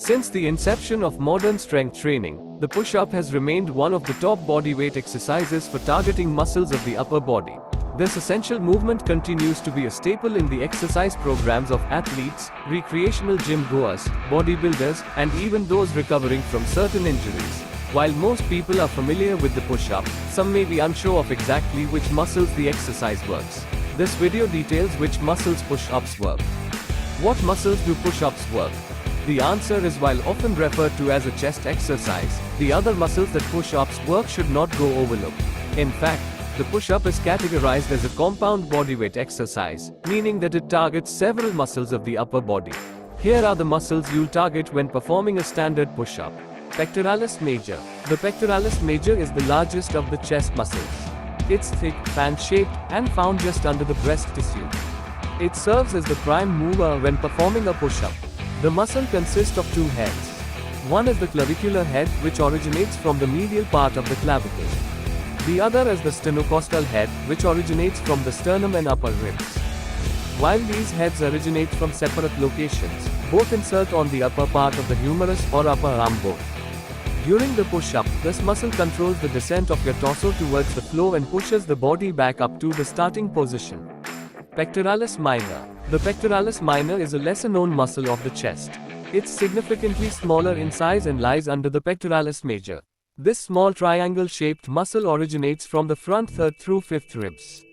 Since the inception of modern strength training, the push-up has remained one of the top bodyweight exercises for targeting muscles of the upper body. This essential movement continues to be a staple in the exercise programs of athletes, recreational gym goers, bodybuilders, and even those recovering from certain injuries. While most people are familiar with the push-up, some may be unsure of exactly which muscles the exercise works. This video details which muscles push-ups work. What muscles do push-ups work? The answer is, while often referred to as a chest exercise, the other muscles that push-ups work should not go overlooked. In fact, the push-up is categorized as a compound bodyweight exercise, meaning that it targets several muscles of the upper body. Here are the muscles you'll target when performing a standard push-up. Pectoralis major. The pectoralis major is the largest of the chest muscles. It's thick, fan-shaped, and found just under the breast tissue. It serves as the prime mover when performing a push-up. The muscle consists of two heads. One is the clavicular head, which originates from the medial part of the clavicle. The other is the sternocostal head, which originates from the sternum and upper ribs. While these heads originate from separate locations, both insert on the upper part of the humerus or upper arm bone. During the push-up, this muscle controls the descent of your torso towards the floor and pushes the body back up to the starting position. Pectoralis minor. The pectoralis minor is a lesser-known muscle of the chest. It's significantly smaller in size and lies under the pectoralis major. This small triangle-shaped muscle originates from the front third through fifth ribs.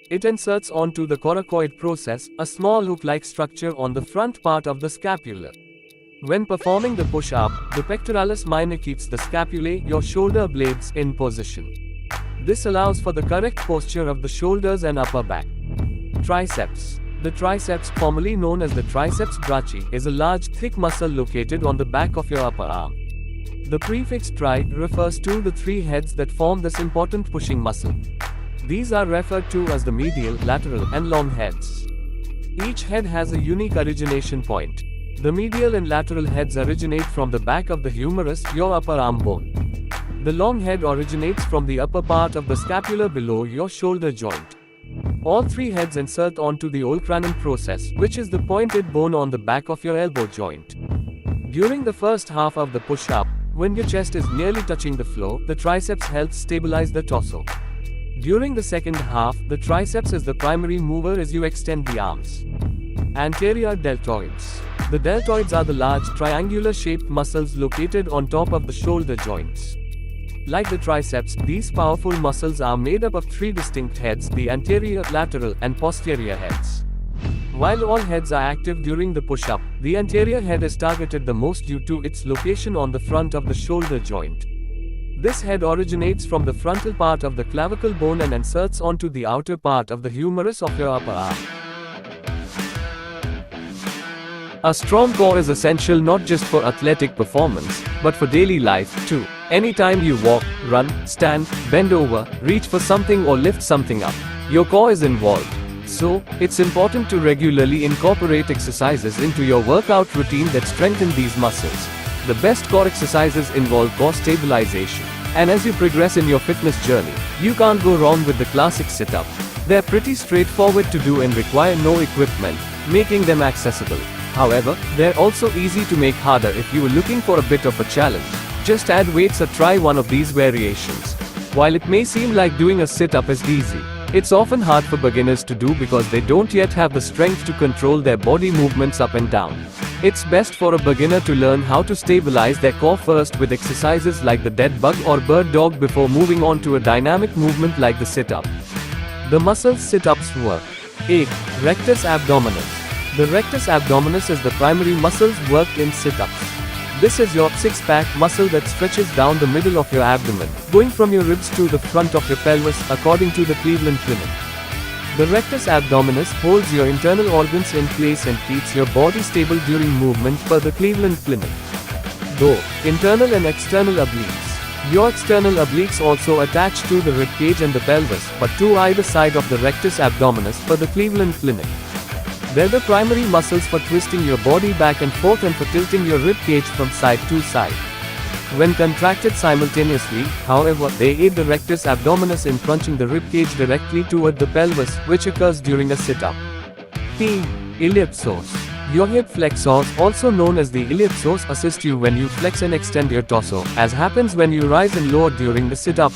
It inserts onto the coracoid process, a small hook-like structure on the front part of the scapula. When performing the push-up, the pectoralis minor keeps the scapulae, your shoulder blades, in position. This allows for the correct posture of the shoulders and upper back. Triceps. The triceps, formerly known as the triceps brachii, is a large, thick muscle located on the back of your upper arm. The prefix tri refers to the three heads that form this important pushing muscle. These are referred to as the medial, lateral, and long heads. Each head has a unique origination point. The medial and lateral heads originate from the back of the humerus, your upper arm bone. The long head originates from the upper part of the scapula below your shoulder joint. All three heads insert onto the olecranon process, which is the pointed bone on the back of your elbow joint. During the first half of the push-up, when your chest is nearly touching the floor, the triceps helps stabilize the torso. During the second half, the triceps is the primary mover as you extend the arms. Anterior deltoids. The deltoids are the large, triangular-shaped muscles located on top of the shoulder joints. Like the triceps, these powerful muscles are made up of three distinct heads: the anterior, lateral, and posterior heads. While all heads are active during the push-up, the anterior head is targeted the most due to its location on the front of the shoulder joint. This head originates from the frontal part of the clavicle bone and inserts onto the outer part of the humerus of your upper arm. A strong core is essential not just for athletic performance, but for daily life, too. Anytime you walk, run, stand, bend over, reach for something or lift something up, your core is involved. So, it's important to regularly incorporate exercises into your workout routine that strengthen these muscles. The best core exercises involve core stabilization. And as you progress in your fitness journey, you can't go wrong with the classic sit-up. They're pretty straightforward to do and require no equipment, making them accessible. However, they're also easy to make harder if you are looking for a bit of a challenge. Just add weights or try one of these variations. While it may seem like doing a sit-up is easy, it's often hard for beginners to do because they don't yet have the strength to control their body movements up and down. It's best for a beginner to learn how to stabilize their core first with exercises like the dead bug or bird dog before moving on to a dynamic movement like the sit-up. The muscles sit-ups work. 8. Rectus abdominis. The rectus abdominis is the primary muscles worked in sit-ups. This is your six-pack muscle that stretches down the middle of your abdomen, going from your ribs to the front of your pelvis, according to the Cleveland Clinic. The rectus abdominis holds your internal organs in place and keeps your body stable during movement, per the Cleveland Clinic. Though, internal and external obliques. Your external obliques also attach to the ribcage and the pelvis, but to either side of the rectus abdominis, per the Cleveland Clinic. They're the primary muscles for twisting your body back and forth and for tilting your rib cage from side to side. When contracted simultaneously, however, they aid the rectus abdominis in crunching the rib cage directly toward the pelvis, which occurs during a sit-up. P. Iliopsoas. Your hip flexors, also known as the iliopsoas, assist you when you flex and extend your torso, as happens when you rise and lower during the sit-up.